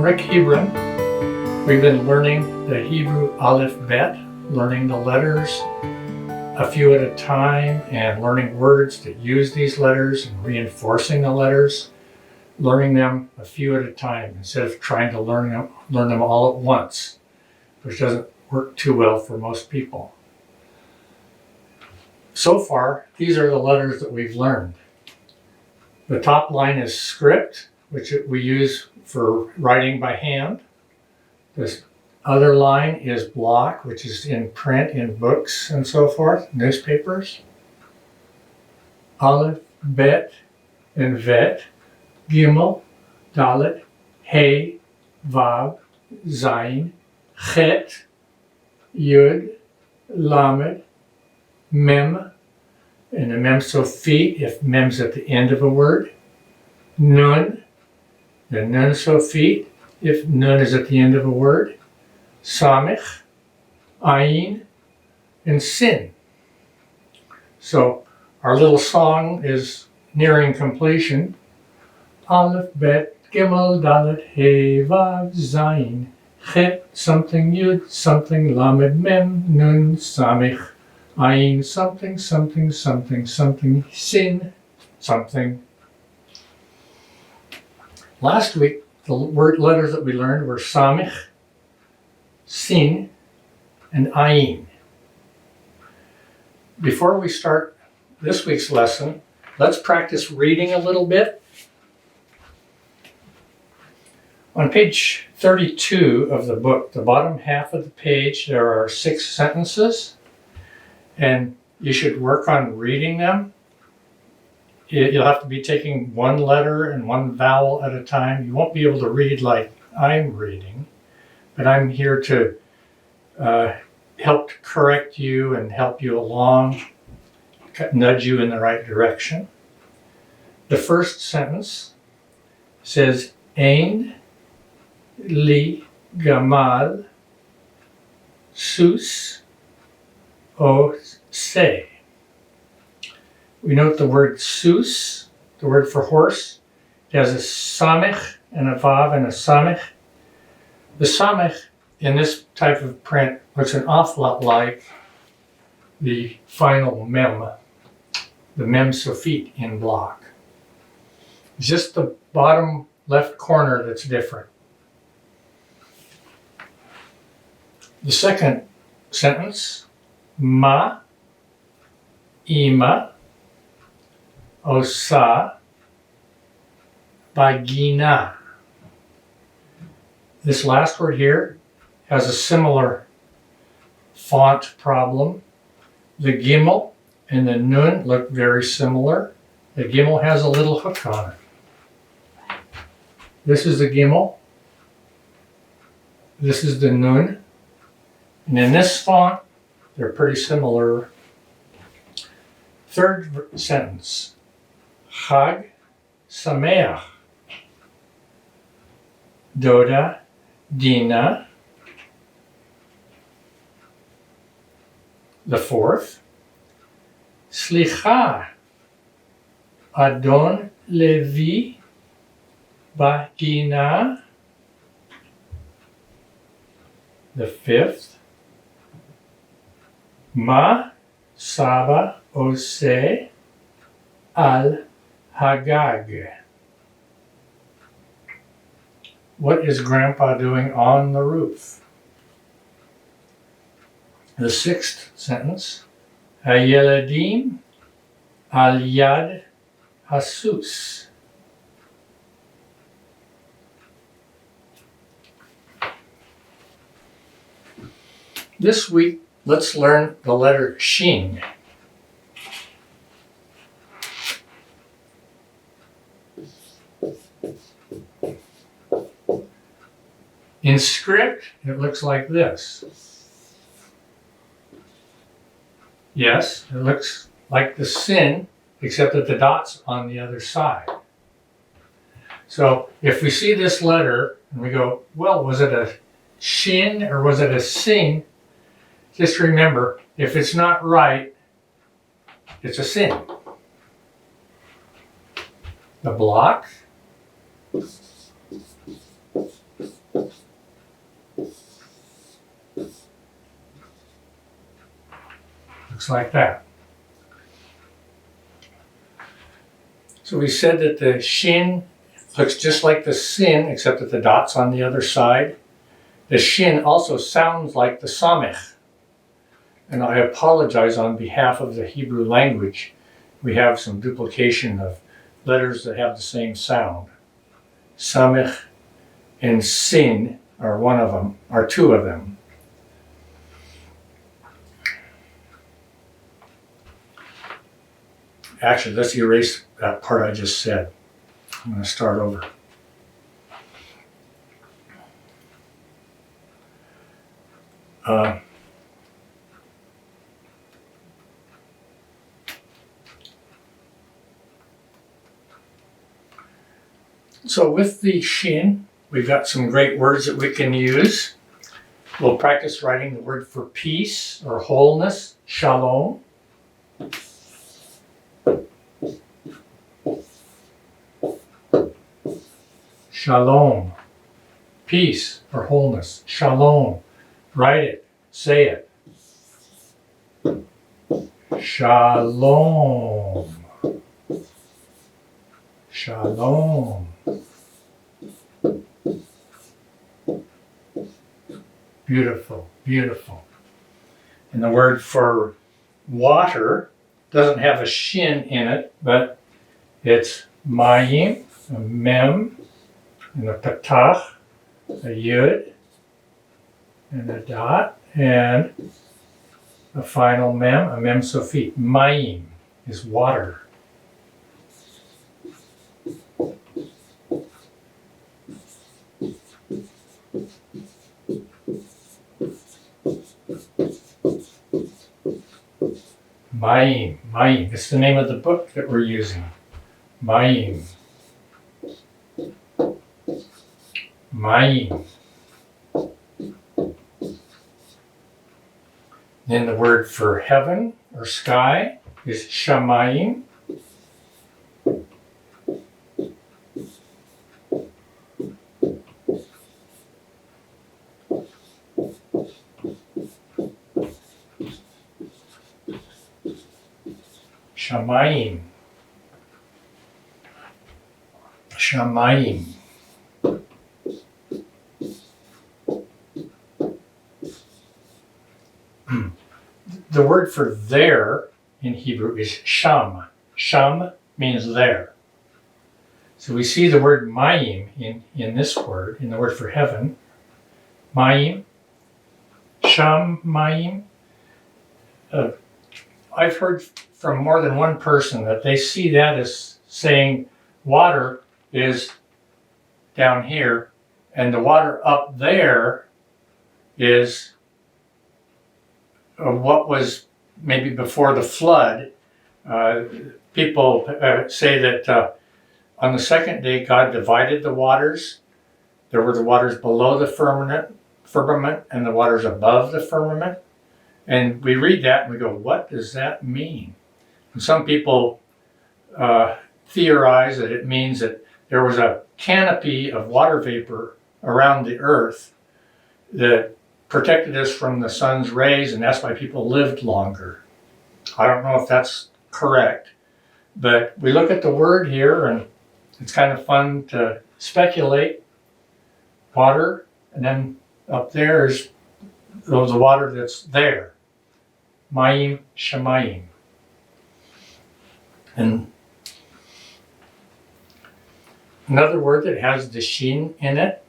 Hebron. We've been learning the Hebrew Aleph Bet, learning the letters a few at a time and learning words that use these letters and reinforcing the letters, learning them a few at a time instead of trying to learn them all at once, which doesn't work too well for most people. So far, these are the letters that we've learned. The top line is script, which we use for writing by hand. This other line is block, which is in print in books and so forth, newspapers. Aleph, Bet, and Vet, Gimel, Dalet, Hey, Vav, Zayin, Chet, Yud, Lamed, Mem, and the Mem Sophie if Mem's at the end of a word. Nun, the Nun Sophie if Nun is at the end of a word. Samech, Ayin, and Sin. So our little song is nearing completion. Aleph, Bet, Gimel, Dalet, Hey, Vav, Zayin, Chet, something Yud, something Lamed, Mem, Nun, Samech, Ayin, something, something, something, something, Sin, something. Last week, the word letters that we learned were Samech, Sin, and Ayin. Before we start this week's lesson, let's practice reading a little bit. On page 32 of the book, the bottom half of the page, there are 6 sentences, and you should work on reading them. You'll have to be taking one letter and one vowel at a time. You won't be able to read like I'm reading, but I'm here to help to correct you and help you along, nudge you in the right direction. The first sentence says, Ein li gamal sus o se. We note the word sus, the word for horse. It has a samech and a vav and a samech. The samech in this type of print looks an awful lot like the final mem, the mem sophite in block. It's just the bottom left corner that's different. The second sentence, ma, ima, osa, bagina. This last word here has a similar font problem. The Gimel and the Nun look very similar. The Gimel has a little hook on it. This is the Gimel. This is the Nun. And in this font, they're pretty similar. Third sentence, Chag Sameach, Doda, Dina. The fourth, Slicha, Adon Levi, Bagina. The fifth, Ma Saba Ose Al Hagag. What is Grandpa doing on the roof? The sixth sentence, Hayeladim Al Yad Hasus. This week, let's learn the letter Shin. In script, it looks like this. Yes, it looks like the sin, except that the dot's on the other side. So if we see this letter and we go, well, was it a shin or was it a sin? Just remember, if it's not right, it's a sin. The block Looks like that. So we said that the shin looks just like the sin, except that the dot's on the other side. The shin also sounds like the samech. And I apologize on behalf of the Hebrew language. We have some duplication of letters that have the same sound. Samech and sin are one of them, are two of them. Actually, let's erase that part I just said. I'm going to start over. So with the shin, we've got some great words that we can use. We'll practice writing the word for peace or wholeness, shalom. Shalom. Peace or wholeness. Shalom. Write it. Say it. Shalom. Shalom. Beautiful, beautiful. And the word for water doesn't have a shin in it, but it's mayim, a mem, and a patach, a yud, and a dot, and a final mem, a mem sofit. Mayim is water. Mayim, Mayim. It's the name of the book that we're using. Mayim. Mayim. Then the word for heaven or sky is shamayim. Shamayim. Shamayim. The word for there in Hebrew is sham. Sham means there. So we see the word mayim in this word, in the word for heaven. Mayim. Sham mayim. I've heard from more than one person that they see that as saying water is down here and the water up there is what was maybe before the flood. People say that on the second day God divided the waters. There were the waters below the firmament and the waters above the firmament. And we read that and we go, what does that mean? And some people theorize that it means that there was a canopy of water vapor around the earth that protected us from the sun's rays, and that's why people lived longer. I don't know if that's correct, but we look at the word here and it's kind of fun to speculate. Water, and then up there is the water that's there. Mayim shamayim. And another word that has the shin in it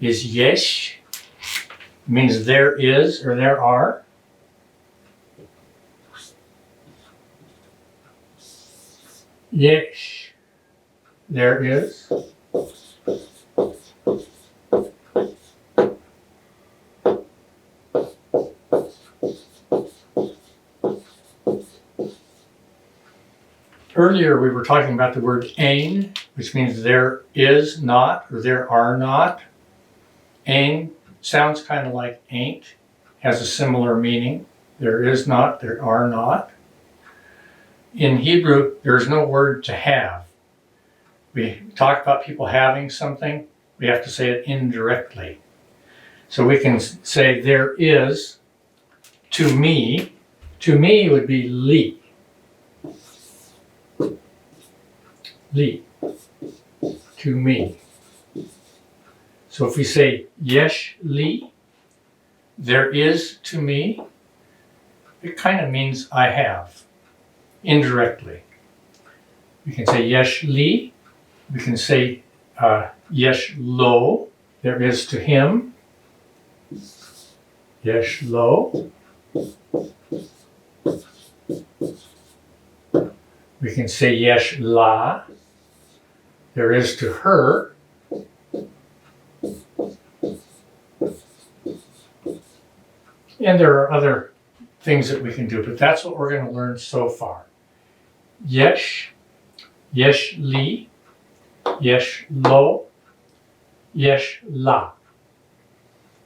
is yesh. It means there is or there are. Yesh. There is. Earlier we were talking about the word ein, which means there is not or there are not. Ein sounds kind of like ain't, has a similar meaning. There is not, there are not. In Hebrew, there is no word to have. We talk about people having something, we have to say it indirectly. So we can say there is to me To me would be li. Li. To me. So if we say yesh li, there is to me, it kind of means I have, indirectly. We can say yesh li. We can say yesh lo, there is to him. Yesh lo. We can say yesh la, there is to her. And there are other things that we can do, but that's what we're going to learn so far. Yesh, yesh li, yesh lo, yesh la.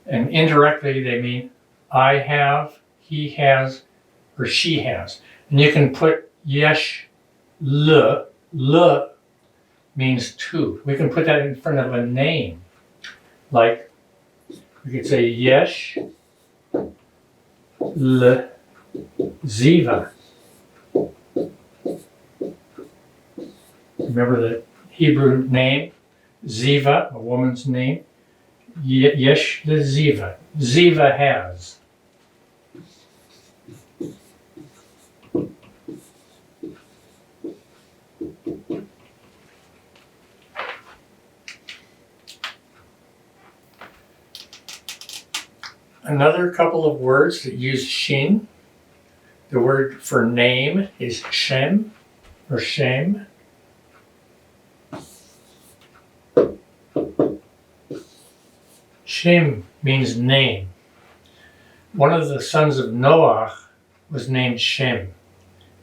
And indirectly they mean I have, he has, or she has. And you can put yesh le means to. We can put that in front of a name. Like we could say yesh le ziva. Remember the Hebrew name? Ziva, a woman's name. Yesh le ziva. Ziva has. Another couple of words that use shin. The word for name is shem or shem. Shem means name. One of the sons of Noah was named Shem.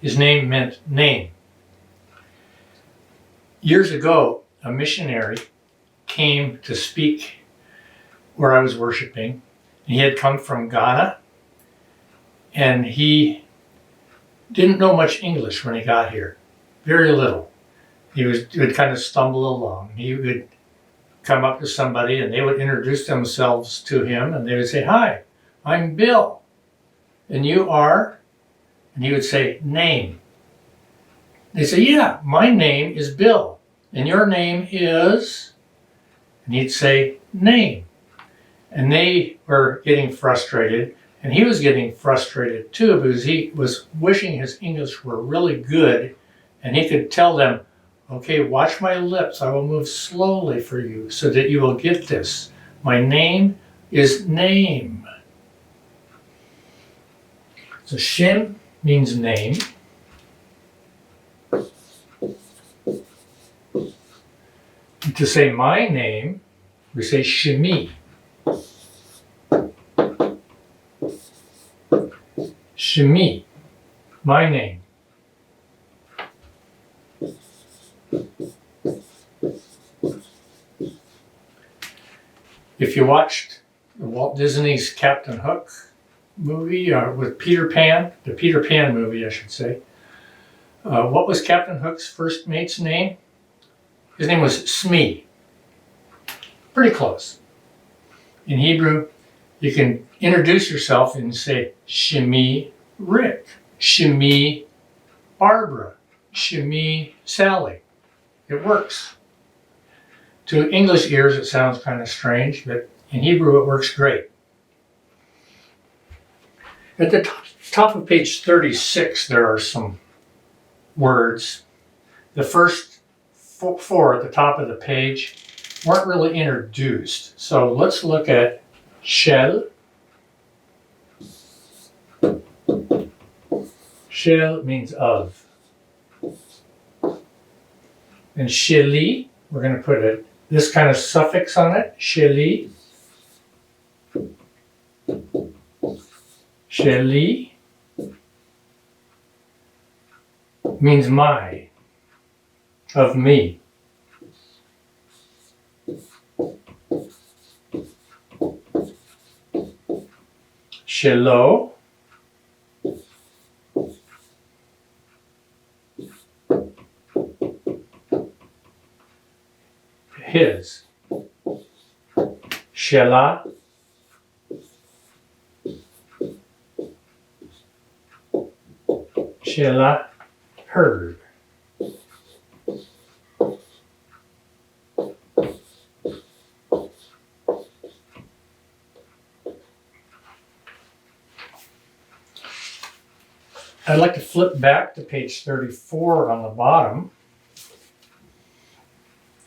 His name meant name. Years ago, a missionary came to speak where I was worshiping. He had come from Ghana, and he didn't know much English when he got here. Very little. He would kind of stumble along. He would come up to somebody and they would introduce themselves to him and they would say, "Hi, I'm Bill. And you are?" And he would say, "Name." They'd say, "Yeah, my name is Bill. And your name is?" And he'd say, "Name." And they were getting frustrated, and he was getting frustrated too because he was wishing his English were really good and he could tell them, "Okay, watch my lips. I will move slowly for you so that you will get this. My name is name." So Shem means name. And to say my name, we say Shemi. Shemi, my name. If you watched Walt Disney's Captain Hook movie with Peter Pan, the Peter Pan movie, I should say, what was Captain Hook's first mate's name? His name was Smee. Pretty close. In Hebrew, you can introduce yourself and say Shemi Rick, Shemi Barbara, Shemi Sally. It works. To English ears, it sounds kind of strange, but in Hebrew, it works great. At the top of page 36, there are some words. The first four at the top of the page weren't really introduced. So let's look at shel. Shel means of. And sheli, we're going to put this kind of suffix on it, sheli. Sheli means my, of me. Shelo his. Shela Shelah, herd. I'd like to flip back to page 34 on the bottom.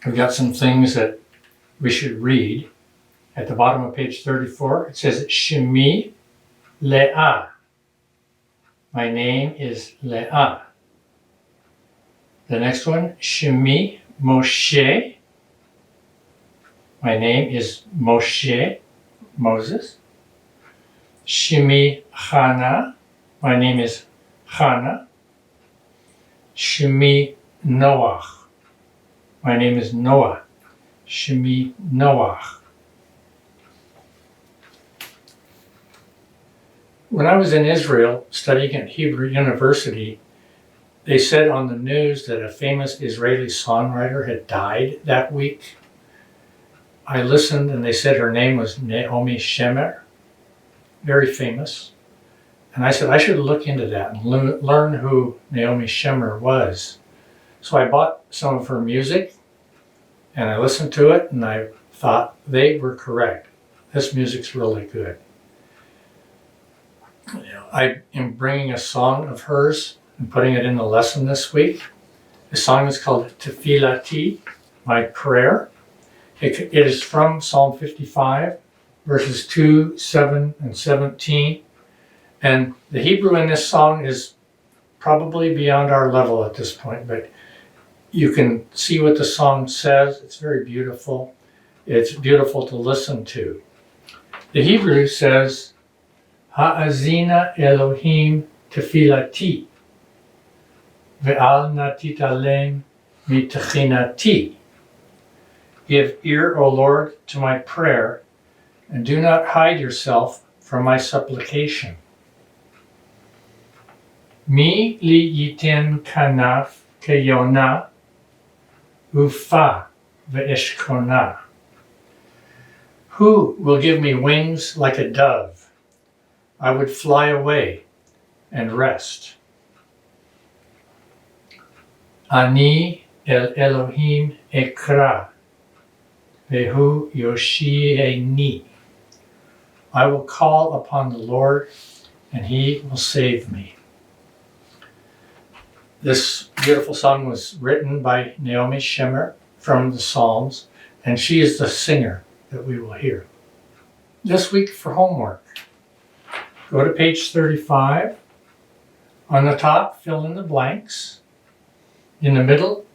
We've got some things that we should read. At the bottom of page 34, it says, Shemi Leah. My name is Leah. The next one, Shemi Moshe. My name is Moshe, Moses. Shemi Hannah. My name is Hannah. Shemi Noach. My name is Noah. Shemi Noach. When I was in Israel studying at Hebron University, they said on the news that a famous Israeli songwriter had died that week. I listened and they said her name was Naomi Shemer, very famous. And I said I should look into that and learn who Naomi Shemer was. So I bought some of her music and I listened to it and I thought they were correct. This music's really good. I am bringing a song of hers and putting it in the lesson this week. The song is called Tfilati, my prayer. It is from Psalm 55, verses 2, 7, and 17. And the Hebrew in this song is probably beyond our level at this point, but you can see what the song says. It's very beautiful. It's beautiful to listen to. The Hebrew says, Ha'azina Elohim tefilati, ve'al natitalem mitachinati. Give ear, O Lord, to my prayer, and do not hide yourself from my supplication. Mi li yiten kanaf keyona, ufa ve'eshkona. Who will give me wings like a dove? I would fly away and rest. Ani el Elohim ekra, vehu yoshieni. I will call upon the Lord, and he will save me. This beautiful song was written by Naomi Shemer from the Psalms, and she is the singer that we will hear. This week for homework, go to page 35. On the top, fill in the blanks. In the middle,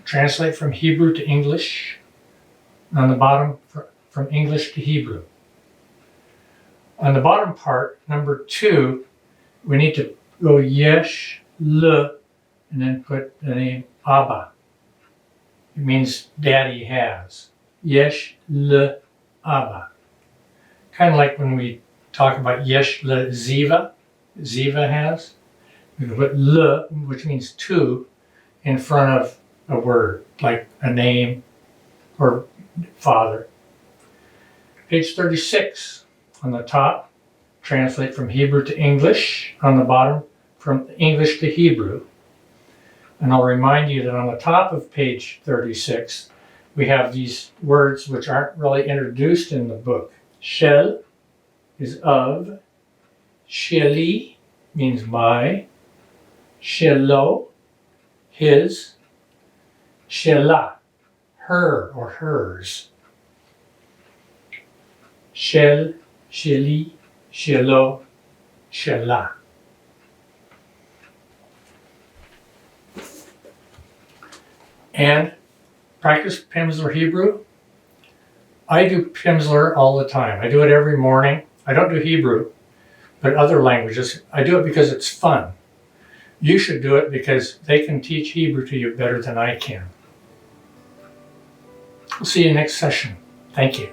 translate from Hebrew to English. On the bottom, from English to Hebrew. On the bottom part, number 2, we need to go yesh, le, and then put the name Abba. It means daddy has. Yesh, le, Abba. Kind of like when we talk about yesh, le, ziva. Ziva has. We can put le, which means two, in front of a word, like a name or father. Page 36. On the top, translate from Hebrew to English. On the bottom, from English to Hebrew. And I'll remind you that on the top of page 36, we have these words which aren't really introduced in the book. Shel is of. Sheli means my. Shelo, his. Shelah, her or hers. Shel, sheli, shelo, shelah. And practice Pimsleur Hebrew. I do Pimsleur all the time. I do it every morning. I don't do Hebrew, but other languages. I do it because it's fun. You should do it because they can teach Hebrew to you better than I can. We'll see you next session. Thank you.